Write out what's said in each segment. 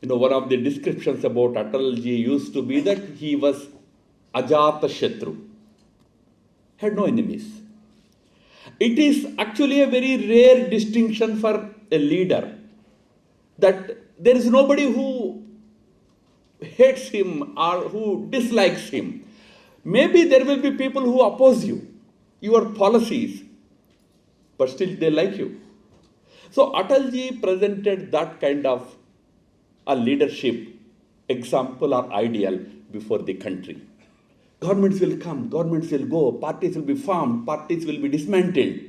One of the descriptions about Atalji used to be that he was Ajata Shatru, had no enemies. It is actually a very rare distinction for a leader that there is nobody who hates him or who dislikes him. Maybe there will be people who oppose you, your policies, but still they like you. So Atalji presented that kind of a leadership example or ideal before the country. Governments will come, governments will go, parties will be formed, parties will be dismantled.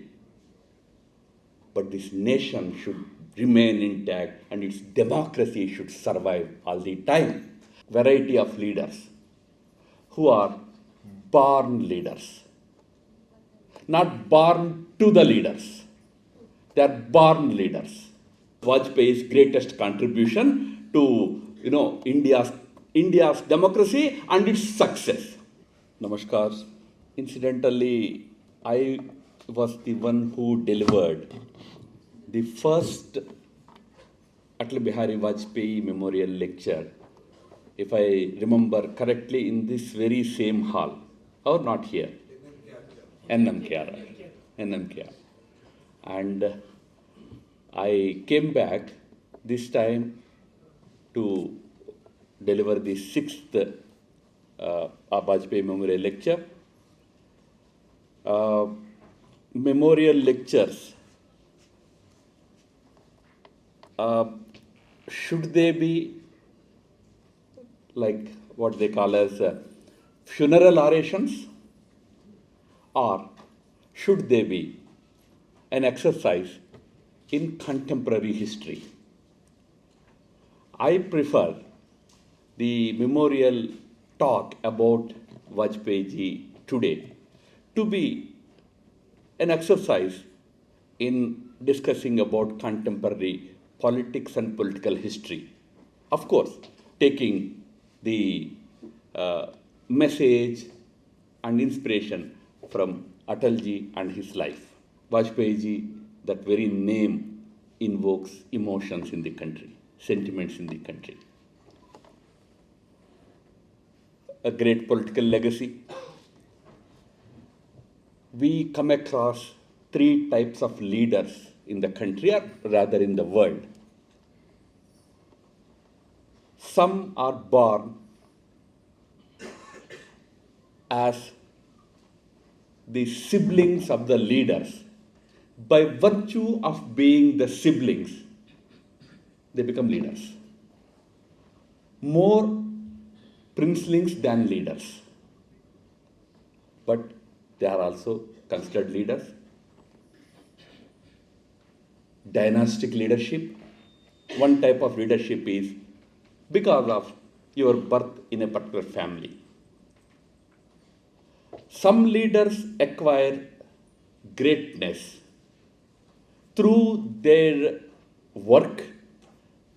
But this nation should remain intact and its democracy should survive all the time. Variety of leaders who are born leaders, not born to the leaders. They are born leaders. Vajpayee's greatest contribution to India's democracy and its success. Namaskar. Incidentally, I was the one who delivered the first Atal Bihari Vajpayee memorial lecture, if I remember correctly, in this very same hall, or not here, NMKR. And I came back this time to deliver the sixth Vajpayee memorial lecture. Memorial lectures, should they be like what they call as funeral orations, or should they be an exercise in contemporary history? I prefer the memorial talk about Vajpayee ji today to be an exercise in discussing about contemporary politics and political history. Of course, taking the message and inspiration from Atalji and his life. Vajpayee ji, that very name invokes emotions in the country, sentiments in the country. A great political legacy. We come across three types of leaders in the country, or rather in the world. Some are born as the siblings of the leaders. By virtue of being the siblings, they become leaders. More princelings than leaders. But they are also considered leaders. Dynastic leadership. One type of leadership is because of your birth in a particular family. Some leaders acquire greatness through their work,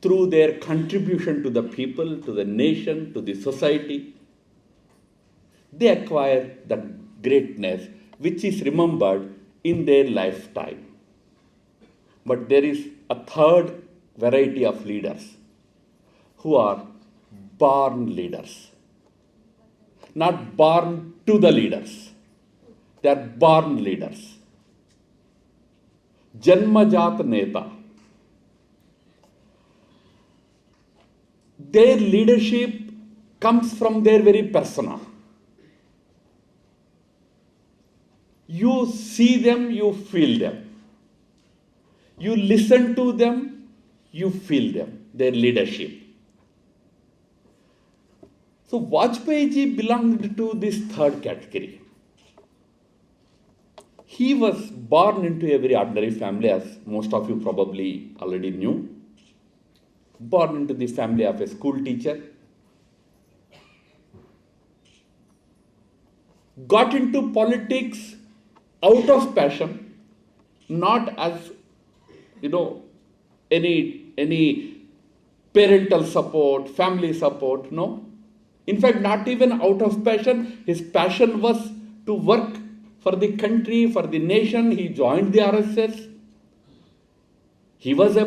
through their contribution to the people, to the nation, to the society. They acquire that greatness which is remembered in their lifetime. But there is a third variety of leaders who are born leaders. Not born to the leaders. They are born leaders. Janmajat Neta. Their leadership comes from their very persona. You see them, you feel them. You listen to them, you feel them, their leadership. So Vajpayee ji belonged to this third category. He was born into a very ordinary family, as most of you probably already knew. Born into the family of a school teacher. Got into politics out of passion, not as any parental support, family support, no. In fact, not even out of passion. His passion was to work for the country, for the nation. He joined the RSS. He was a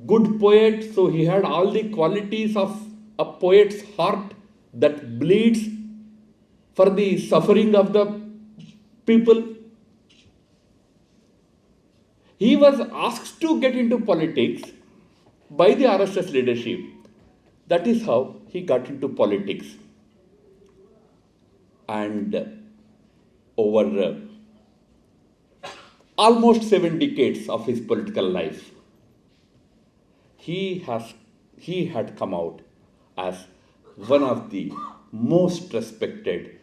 good poet, so he had all the qualities of a poet's heart that bleeds for the suffering of the people. He was asked to get into politics by the RSS leadership. That is how he got into politics. And over almost 7 decades of his political life, he had come out as one of the most respected,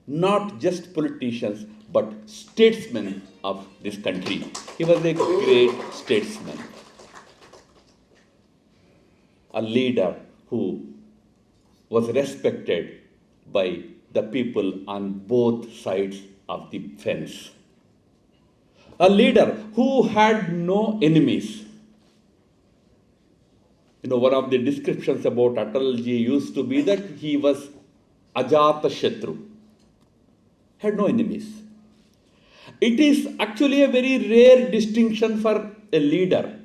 not just politicians, but statesmen of this country. He was a great statesman, a leader who was respected by the people on both sides of the fence. A leader who had no enemies. One of the descriptions about Atalji used to be that he was Ajata Shatru, had no enemies. It is actually a very rare distinction for a leader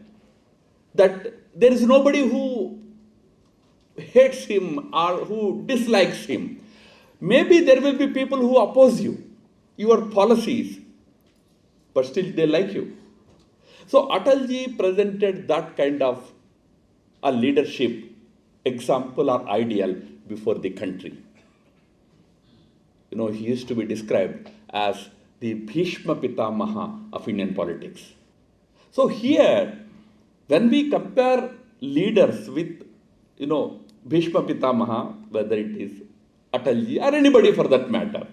that there is nobody who hates him or who dislikes him. Maybe there will be people who oppose you, your policies, but still they like you. So Atalji presented that kind of a leadership example or ideal before the country. He used to be described as the Bhishma Pitamaha of Indian politics. So here, when we compare leaders with, Bhishma Pitamaha, whether it is Atalji or anybody for that matter,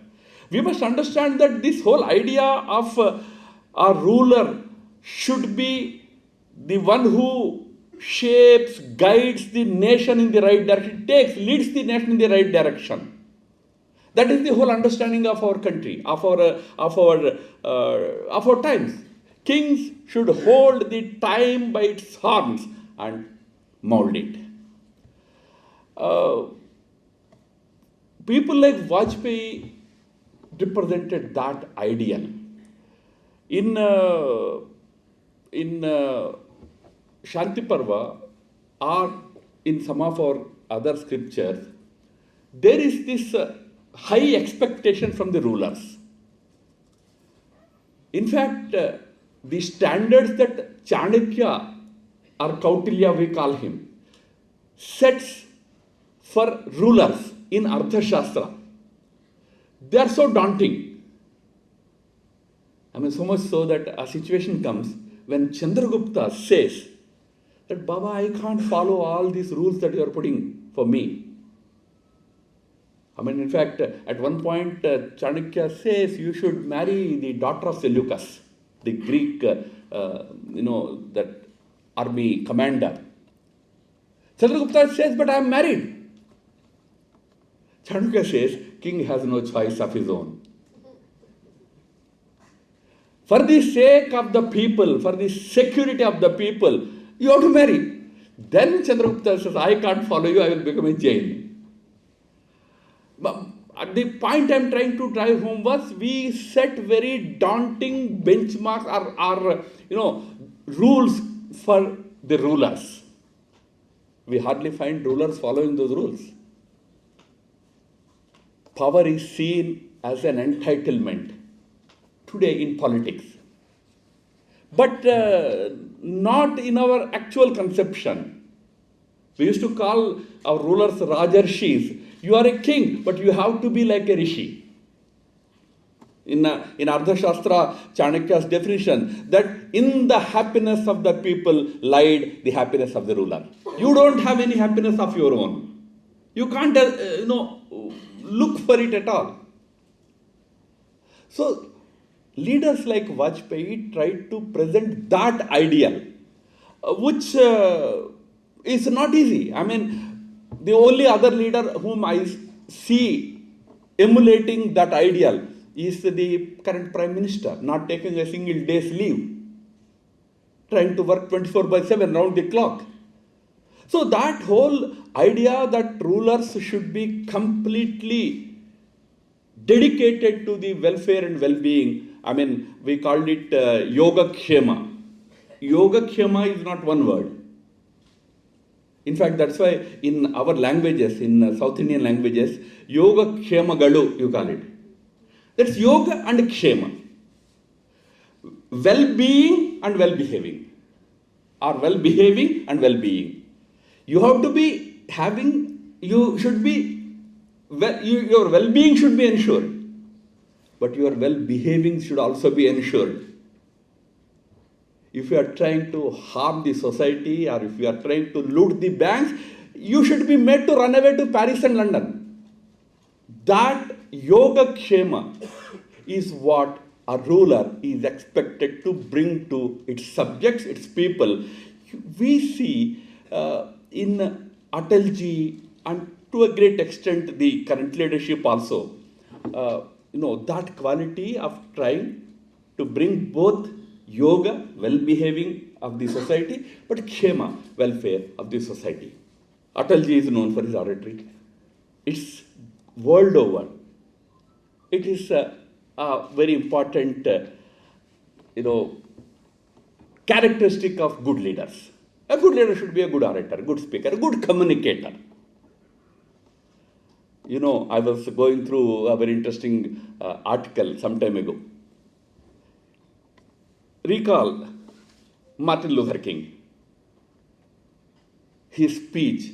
we must understand that this whole idea of a ruler should be the one who shapes, guides the nation in the right direction, leads the nation in the right direction. That is the whole understanding of our country, of our times. Kings should hold the time by its horns and mold it. People like Vajpayee represented that ideal. In Shanti Parva or in some of our other scriptures, there is this high expectation from the rulers. In fact, the standards that Chanakya or Kautilya, we call him, sets for rulers in Arthashastra, they are so daunting. So much so that a situation comes when Chandragupta says that, Baba, I can't follow all these rules that you are putting for me. In fact, at one point, Chanakya says you should marry the daughter of Seleucus, the Greek, that army commander. Chandragupta says, but I am married. Chanakya says, king has no choice of his own. For the sake of the people, for the security of the people, you have to marry. Then Chandragupta says, I can't follow you, I will become a Jain. But the point I am trying to drive home was we set very daunting benchmarks or rules for the rulers. We hardly find rulers following those rules. Power is seen as an entitlement today in politics. But not in our actual conception. We used to call our rulers Rajarshis. You are a king, but you have to be like a rishi. In Arthashastra, Chanakya's definition, that in the happiness of the people lied the happiness of the ruler. You don't have any happiness of your own. You can't, look for it at all. So, leaders like Vajpayee tried to present that ideal, which is not easy. The only other leader whom I see emulating that ideal is the current Prime Minister, not taking a single day's leave, trying to work 24/7 round the clock. So that whole idea that rulers should be completely dedicated to the welfare and well-being, we called it Yoga-Kshema. Yoga-Kshema is not one word. In fact, that's why in our languages, in South Indian languages, Yoga-Kshema Galu, you call it. That's yoga and kshema. Well-being and well-behaving. Or well-behaving and well-being. You have to be having, you should be, your well-being should be ensured. But your well-behaving should also be ensured. If you are trying to harm the society or if you are trying to loot the banks, you should be made to run away to Paris and London. That Yoga-Kshema is what a ruler is expected to bring to its subjects, its people. We see in Atalji and to a great extent the current leadership also, that quality of trying to bring both yoga, well-behaving of the society, but kshema, welfare of the society. Atalji is known for his oratory. It's world over. It is a very important, characteristic of good leaders. A good leader should be a good orator, a good speaker, a good communicator. I was going through a very interesting article some time ago. Recall Martin Luther King. His speech,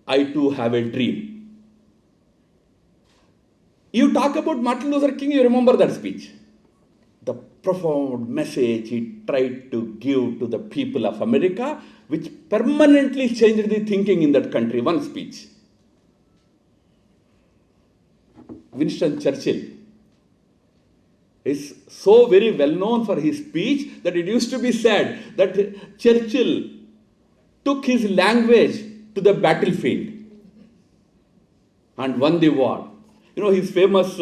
I too have a dream. You talk about Martin Luther King, you remember that speech. The profound message he tried to give to the people of America, which permanently changed the thinking in that country. One speech. Winston Churchill is so very well known for his speech that it used to be said that Churchill took his language to the battlefield and won the war. His famous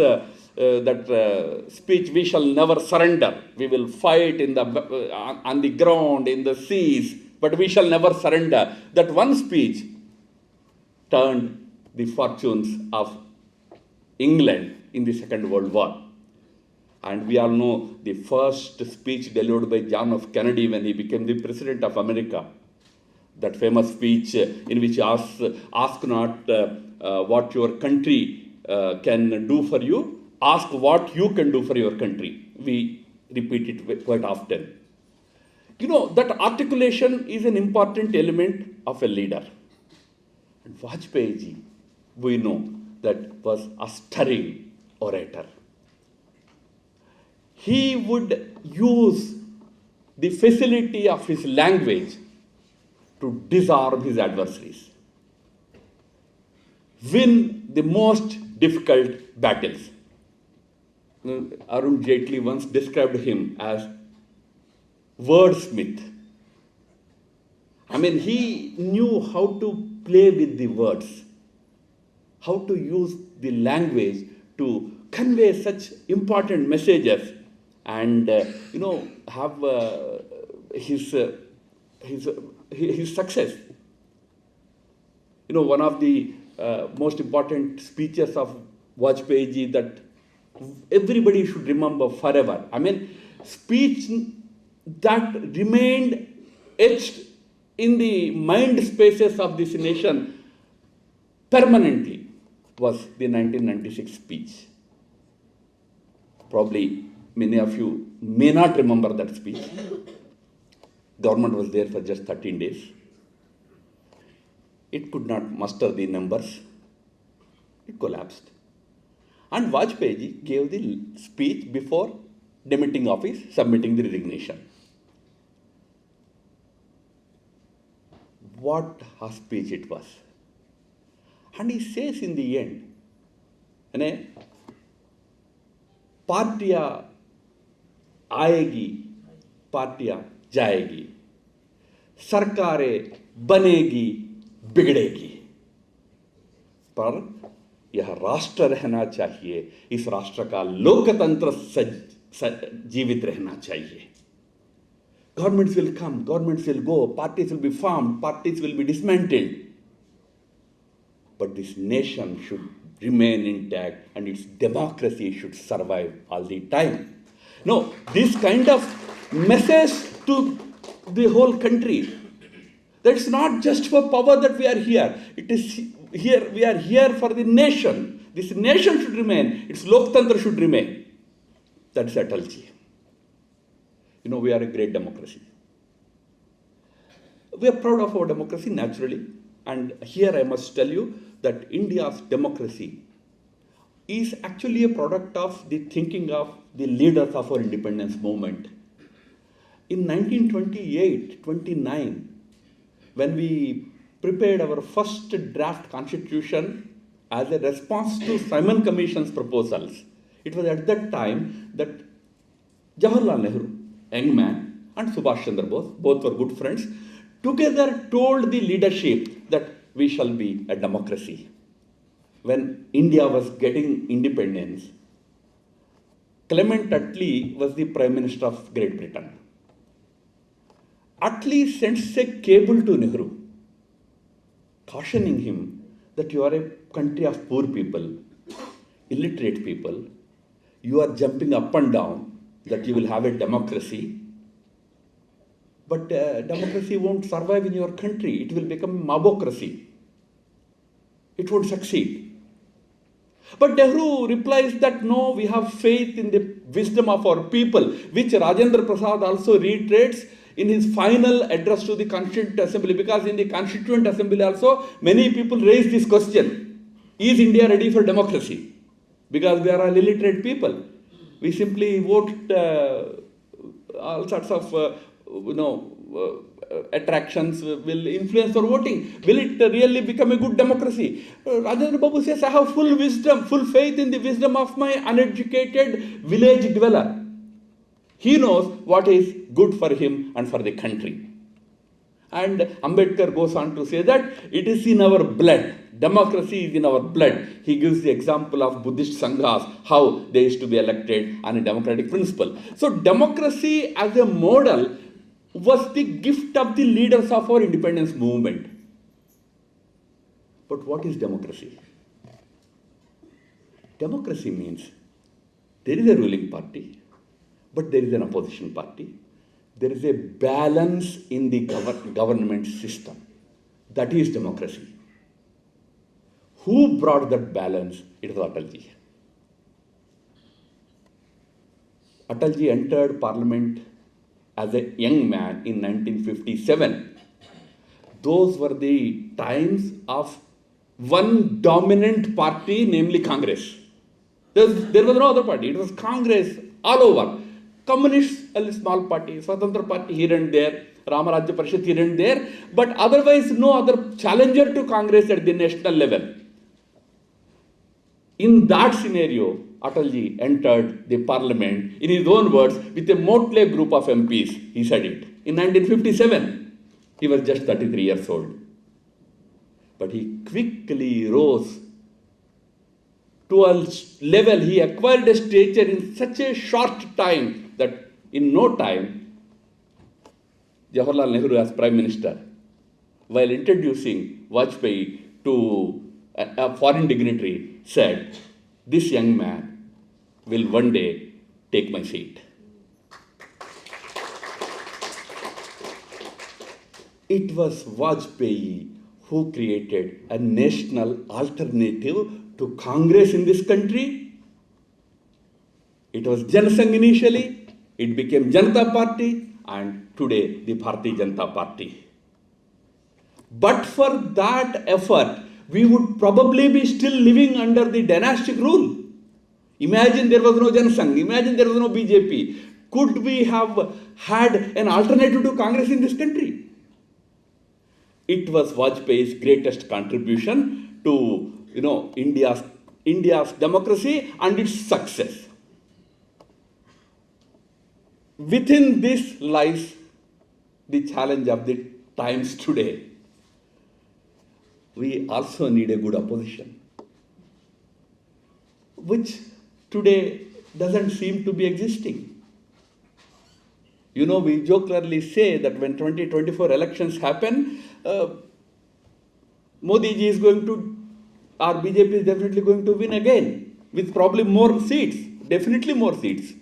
speech, we shall never surrender. We will fight on the ground, in the seas, but we shall never surrender. That one speech turned the fortunes of England in the Second World War. And we all know the first speech delivered by John F. Kennedy when he became the President of America. That famous speech in which he ask not what your country can do for you, ask what you can do for your country. We repeat it quite often. That articulation is an important element of a leader. And Vajpayee ji, we know that was a stirring orator. He would use the facility of his language to disarm his adversaries, win the most difficult battles. Arun Jaitley once described him as wordsmith. He knew how to play with the words, how to use the language to convey such important messages and have his success. One of the most important speeches of Vajpayee ji that everybody should remember forever. Speech that remained etched in the mind spaces of this nation permanently was the 1996 speech. Probably many of you may not remember that speech. Government was there for just 13 days. It could not muster the numbers. It collapsed. And Vajpayee ji gave the speech before demitting office, submitting the resignation. What a speech it was. And he says in the end, पार्टियां आएगी, पार्टियां जाएगी, सरकारें बनेगी, बिगड़ेगी, पर यह राष्ट्र रहना चाहिए, इस राष्ट्र का लोकतंत्र जीवित रहना चाहिए. Governments will come, governments will go, parties will be formed, parties will be dismantled. But this nation should remain intact and its democracy should survive all the time. No, this kind of message to the whole country That's not just for power that we are here. It is here, we are here for the nation. This nation should remain. Its Loktantra should remain. That's Atalji. We are a great democracy. We are proud of our democracy, naturally. And here I must tell you that India's democracy is actually a product of the thinking of the leaders of our independence movement. In 1928-29, when we prepared our first draft constitution as a response to Simon Commission's proposals, it was at that time that Jawaharlal Nehru, young man, and Subhash Chandra Bose, both were good friends, together told the leadership that we shall be a democracy. When India was getting independence, Clement Attlee was the Prime Minister of Great Britain. Attlee sends a cable to Nehru, cautioning him that you are a country of poor people, illiterate people, you are jumping up and down, that you will have a democracy, but democracy won't survive in your country, it will become a mobocracy. It won't succeed. But Nehru replies that no, we have faith in the wisdom of our people, which Rajendra Prasad also reiterates in his final address to the Constituent Assembly, because in the Constituent Assembly also many people raise this question: is India ready for democracy? Because we are all illiterate people. We simply vote all sorts of attractions will influence our voting. Will it really become a good democracy? Rajendra Babu says, I have full wisdom, full faith in the wisdom of my uneducated village dweller. He knows what is good for him and for the country. And Ambedkar goes on to say that it is in our blood. Democracy is in our blood. He gives the example of Buddhist Sanghas, how they used to be elected on a democratic principle. So democracy as a model was the gift of the leaders of our independence movement. But what is democracy? Democracy means there is a ruling party, but there is an opposition party. There is a balance in the government system. That is democracy. Who brought that balance? It was Atalji. Atalji entered parliament as a young man in 1957. Those were the times of one dominant party, namely Congress. There was no other party. It was Congress all over. Communists, a small party, Swatantra party here and there, Ramarajya Parishad here and there, but otherwise no other challenger to Congress at the national level. In that scenario, Atalji entered the parliament, in his own words, with a motley group of MPs. He said it. In 1957, he was just 33 years old. But he quickly rose to a level, he acquired a stature in such a short time that in no time, Jawaharlal Nehru as Prime Minister, while introducing Vajpayee to a foreign dignitary, said, this young man will one day take my seat. It was Vajpayee who created a national alternative to Congress in this country. It was Janasangh initially, it became Janata Party, and today the Bharatiya Janata Party. But for that effort, we would probably be still living under the dynastic rule. Imagine there was no Janasangh, imagine there was no BJP. Could we have had an alternative to Congress in this country? It was Vajpayee's greatest contribution to India's democracy and its success. Within this lies the challenge of the times today. We also need a good opposition, which today doesn't seem to be existing. We jocularly say that when 2024 elections happen, Modi ji is going to, or BJP is definitely going to win again, with probably more seats, definitely more seats.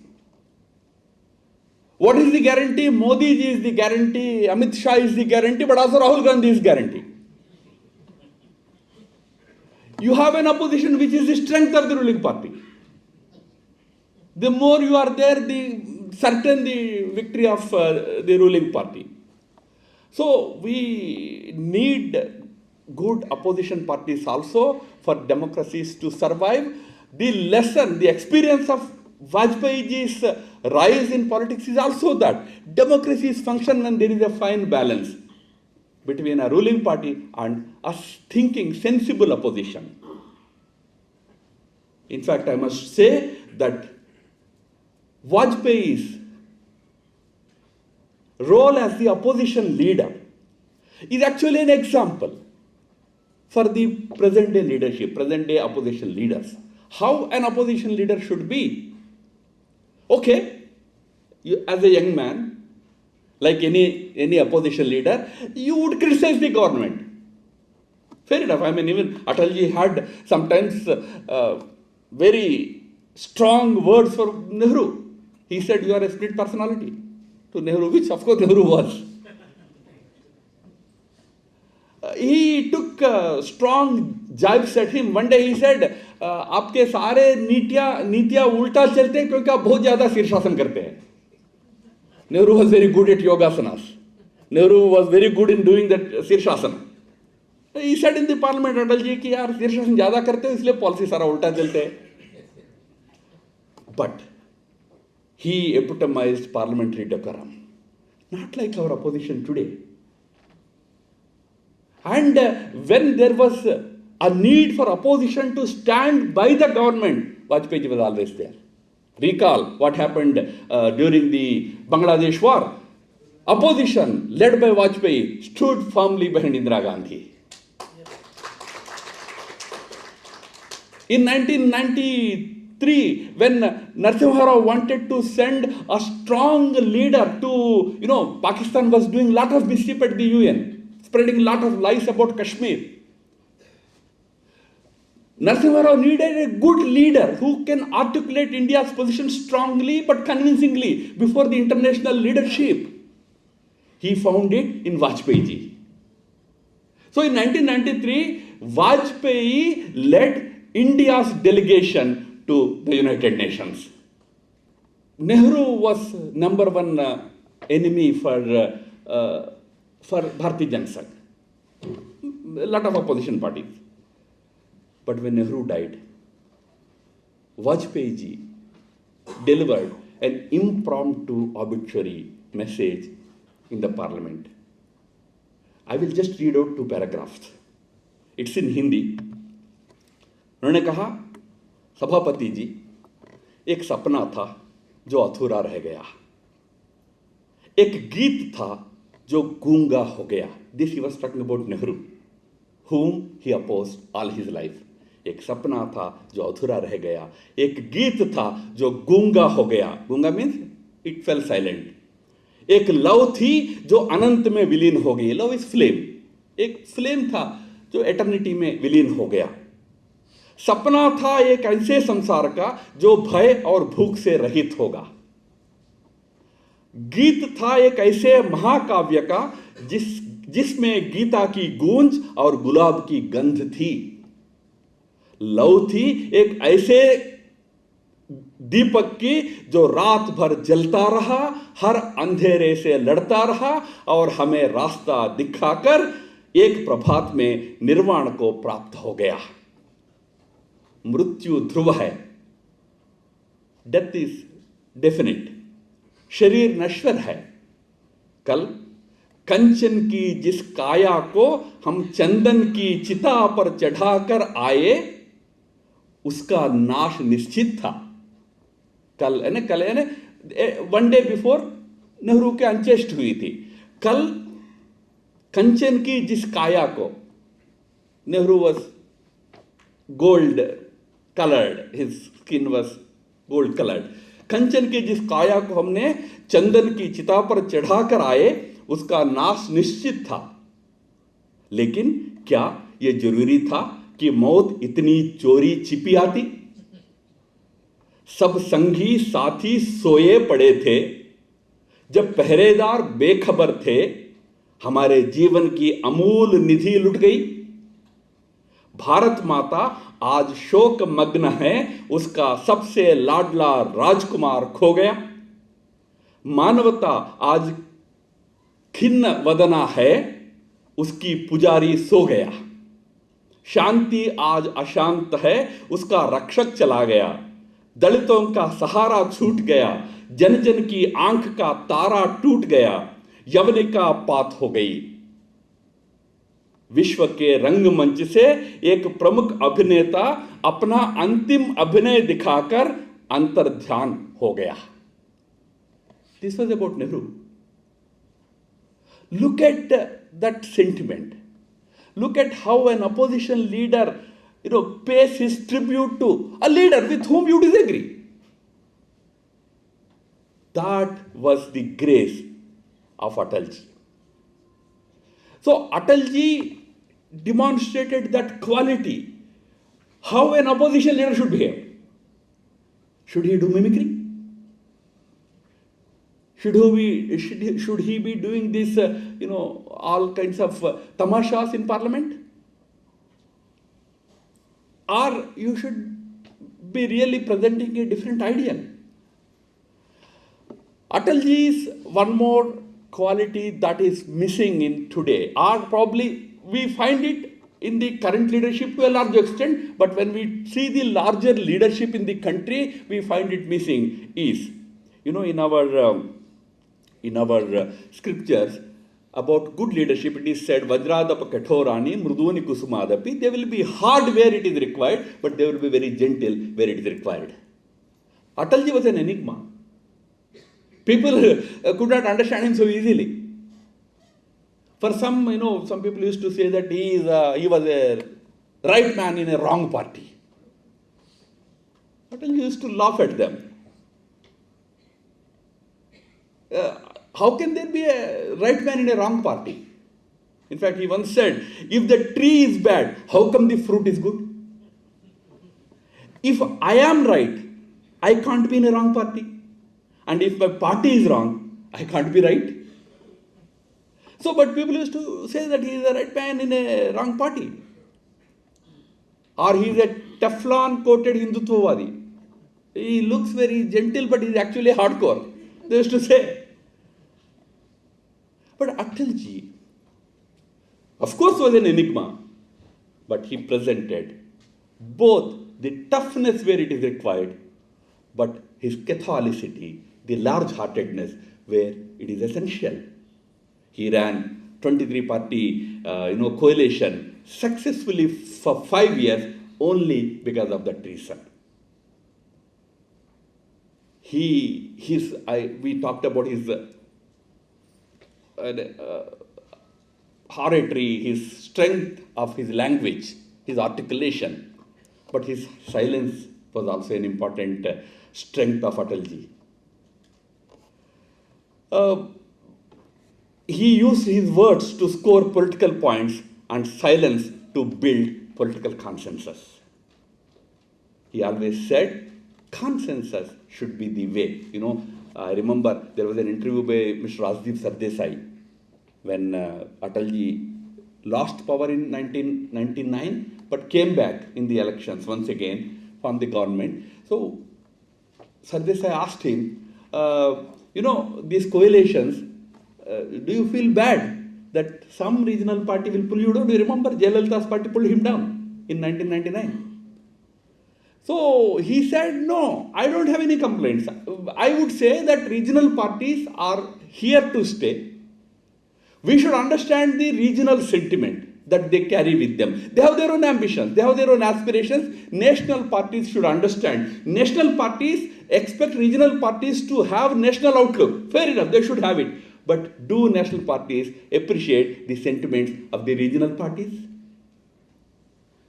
What is the guarantee? Modi ji is the guarantee, Amit Shah is the guarantee, but also Rahul Gandhi is guarantee. You have an opposition which is the strength of the ruling party. The more you are there, the certain the victory of the ruling party. So we need good opposition parties also for democracies to survive. The lesson, the experience of Vajpayee ji's rise in politics is also that democracies function when there is a fine balance between a ruling party and a thinking, sensible opposition. In fact, I must say that Vajpayee's role as the opposition leader is actually an example for the present day leadership, present day opposition leaders. How an opposition leader should be. Okay, you, as a young man, like any opposition leader, you would criticize the government. Fair enough. I mean, even Atalji had sometimes very strong words for Nehru. He said, you are a split personality to Nehru, which of course Nehru was. He took strong jibes at him. One day he said, आपके सारे नीतियाँ उल्टा चलते हैं क्योंकि आप बहुत ज़्यादा शीर्षासन करते हैं. Nehru was very good at yogasanas. Nehru was very good in doing that शीर्षासन. He said in the parliament, Atal ji कि यार शीर्षासन ज़्यादा करते हो इसलिए पॉलिसी सारा उल्टा चलते हैं. But he epitomized parliamentary decorum, not like our opposition today. And when there was a need for opposition to stand by the government, Vajpayee was always there. Recall what happened during the Bangladesh war. Opposition led by Vajpayee stood firmly behind Indira Gandhi. In 1993, when Narasimha Rao wanted to send a strong leader to, Pakistan was doing a lot of mischief at the UN, spreading a lot of lies about Kashmir. Narasimha Rao needed a good leader who can articulate India's position strongly but convincingly before the international leadership. He found it in Vajpayee ji. So in 1993, Vajpayee led India's delegation to the United Nations. Nehru was number one enemy for Bharatiya Janata Sangh. A lot of opposition parties. But when Nehru died, Vajpayee ji delivered an impromptu obituary message in the parliament. I will just read out 2 paragraphs. It's in Hindi. उन्होंने कहा, सभापति जी, एक सपना था जो अधूरा रह गया, एक गीत था जो गूंगा हो गया. This he was talking about Nehru, whom he opposed all his life. एक सपना था जो अधूरा रह गया, एक गीत था जो गूंगा हो गया. गूंगा means it fell silent. एक लव थी जो अनंत में विलीन हो गई. Love is flame. एक फ्लेम था जो एटर्निटी में विलीन हो गया. सपना था एक ऐसे संसार का जो भय और भूख से रहित होगा. गीत था एक ऐसे महाकाव्य का जिसमें गीता की गूंज और गुलाब की गंध थी. लव थी एक ऐसे दीपक की जो रात भर जलता रहा, हर अंधेरे से लड़ता रहा और हमें रास्ता दिखाकर एक प्रभात में निर्वाण को प्राप्त हो गया. मृत्यु ध्रुव है. Death is definite. शरीर नश्वर है. कल कंचन की जिस काया को हम चंदन की चिता पर चढ़ाकर आए, उसका नाश निश्चित था. कल यानी वन डे बिफोर नेहरू के अंत्येष्टि हुई थी. कल कंचन की जिस काया को, Nehru was gold coloured, his skin was gold coloured. कंचन की जिस काया को हमने चंदन की चिता पर चढ़ाकर आए, उसका नाश निश्चित था. लेकिन क्या यह जरूरी था कि मौत इतनी चोरी छिपी आती? सब संगी साथी सोए पड़े थे, जब पहरेदार बेखबर थे, हमारे जीवन की अमूल निधि लुट गई। भारत माता आज शोक मग्न है, उसका सबसे लाडला राजकुमार खो गया। मानवता आज खिन्न वदना है, उसकी पुजारी सो गया। शांति आज अशांत है, उसका रक्षक चला गया। दलितों का सहारा छूट गया, जन जन की आंख का तारा टूट गया। यवनिका पात हो गई। विश्व के रंगमंच से एक प्रमुख अभिनेता अपना अंतिम अभिनय दिखाकर अंतर्ध्यान हो गया। This was about Nehru. Look at that sentiment. Look at how an opposition leader, pays his tribute to a leader with whom you disagree. That was the grace of Atalji. So Atalji demonstrated that quality, how an opposition leader should behave. Should he do mimicry? Should he be doing this, all kinds of tamashas in parliament? Or you should be really presenting a different ideal? Atalji's one more quality that is missing in today, or probably we find it in the current leadership to a large extent, but when we see the larger leadership in the country, we find it missing is, in our scriptures about good leadership, it is said, Vajradapa Kathorani, Mruduni Kusumadapi. They will be hard where it is required, but they will be very gentle where it is required. Atalji was an enigma. People could not understand him so easily. For some, some people used to say that he was a right man in a wrong party. Atalji used to laugh at them. How can there be a right man in a wrong party? In fact, he once said, if the tree is bad, how come the fruit is good? If I am right, I can't be in a wrong party. And if my party is wrong, I can't be right. So, but people used to say that he is a right man in a wrong party. Or he is a Teflon-coated Hindutvavadi. He looks very gentle, but he is actually hardcore. They used to say. But Atalji, of course, was an enigma, but he presented both the toughness where it is required, but his Catholicity, the large-heartedness where it is essential. He ran 23-party, coalition successfully for 5 years only because of the treason. We talked about his oratory, his strength of his language, his articulation, but his silence was also an important strength of Atalji. He used his words to score political points and silence to build political consensus. He always said, consensus should be the way. I remember there was an interview by Mr. Rajdeep Sardesai when Atalji lost power in 1999 but came back in the elections once again from the government. So Sardesai asked him, these coalitions, do you feel bad that some regional party will pull you down? Do you remember Jayalalitha's party pulled him down in 1999? So he said, no, I don't have any complaints. I would say that regional parties are here to stay. We should understand the regional sentiment that they carry with them. They have their own ambitions. They have their own aspirations. National parties should understand. National parties expect regional parties to have national outlook. Fair enough, they should have it. But do national parties appreciate the sentiments of the regional parties?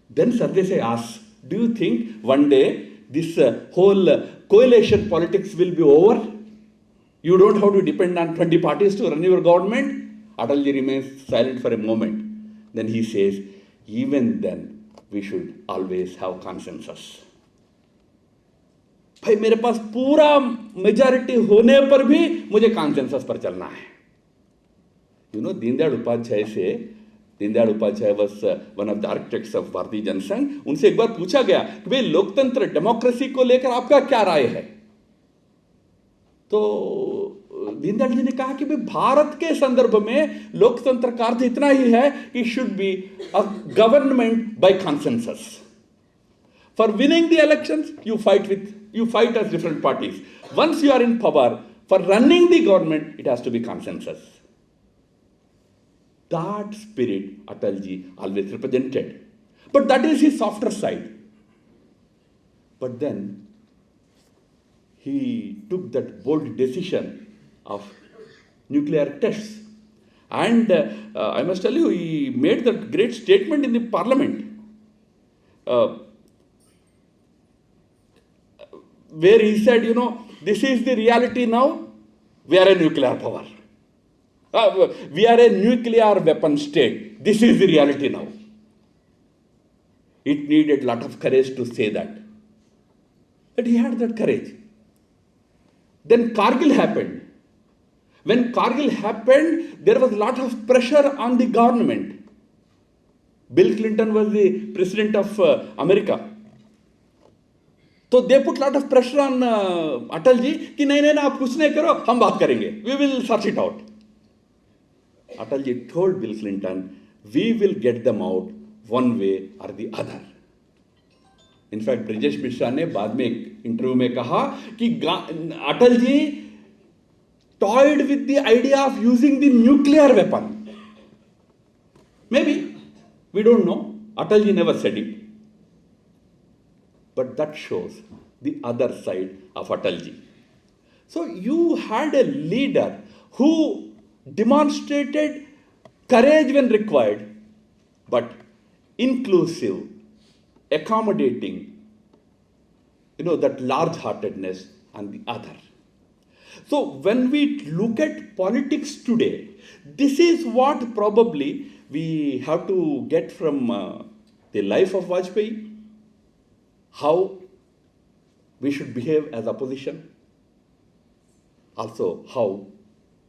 Then Sardesai asks, do you think one day this whole coalition politics will be over? You don't have to depend on 20 parties to run your government? Atalji remains silent for a moment. Then he says, even then, we should always have consensus. भाई मेरे पास पूरा majority होने पर भी मुझे consensus पर चलना है. Deendayal Upadhyaya was one of the architects of Bharatiya Jana Sangh. उनसे एक बार पूछा गया कि भाई लोकतंत्र डेमोक्रेसी को लेकर आपका क्या राय है. तो दीनदयाल जी ने कहा कि भाई भारत के संदर्भ में लोकतंत्र का अर्थ इतना ही है कि should be a government by consensus. For winning the elections you fight as different parties. Once you are in power, for running the government it has to be consensus. That spirit Atalji always represented. But that is his softer side. But then he took that bold decision of nuclear tests. And I must tell you, he made that great statement in the parliament where he said, this is the reality now. We are a nuclear power. We are a nuclear weapon state. This is the reality now. It needed a lot of courage to say that. But he had that courage. Then Kargil happened. When Kargil happened, there was a lot of pressure on the government. Bill Clinton was the president of America. So they put a lot of pressure on Atal ji कि नहीं आप कुछ नहीं करो, हम बात करेंगे. We will sort it out. Atal ji told Bill Clinton, we will get them out one way or the other. In fact, Brijesh Mishra ने बाद में एक इंटरव्यू में कहा कि Atal ji toyed with the idea of using the nuclear weapon. Maybe, we don't know. Atal ji never said it. But that shows the other side of Atal ji. So you had a leader who demonstrated courage when required, but inclusive, accommodating, that large-heartedness on the other. So when we look at politics today, this is what probably we have to get from the life of Vajpayee, how we should behave as opposition, also how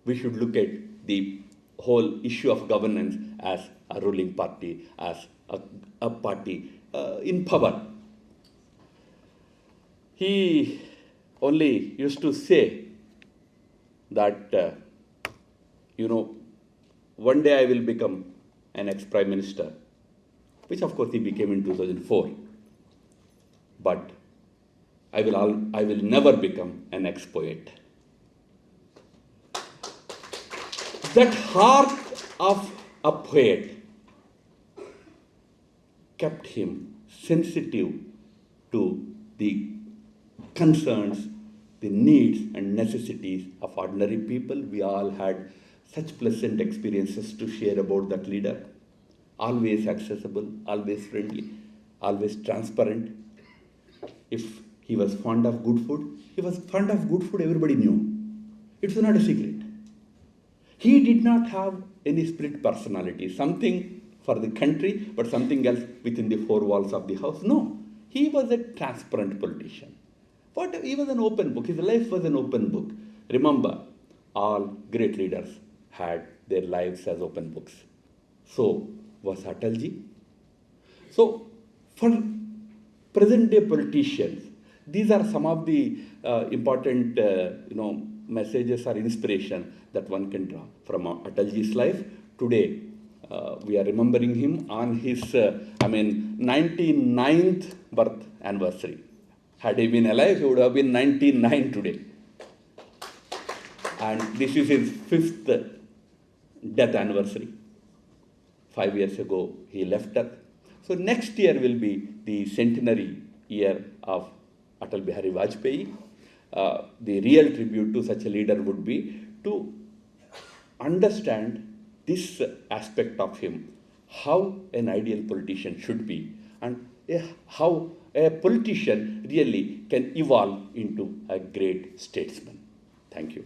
we should look at the whole issue of governance as a ruling party, as a party in power. He only used to say that, one day I will become an ex-prime minister, which of course he became in 2004. But I will never become an ex-poet. That heart of a poet kept him sensitive to the concerns, the needs and necessities of ordinary people. We all had such pleasant experiences to share about that leader. Always accessible, always friendly, always transparent. If he was fond of good food, everybody knew. It was not a secret. He did not have any split personality, something for the country, but something else within the four walls of the house. No, he was a transparent politician. But he was an open book. His life was an open book. Remember, all great leaders had their lives as open books. So was Atal ji. So for present-day politicians, these are some of the important, messages or inspiration that one can draw from Atal ji's life. Today, we are remembering him on his, 99th birth anniversary. Had he been alive, he would have been 99 today. And this is his 5th death anniversary. 5 years ago, he left Earth. So next year will be the centenary year of Atal Bihari Vajpayee. The real tribute to such a leader would be to understand this aspect of him, how an ideal politician should be, and how a politician really can evolve into a great statesman. Thank you.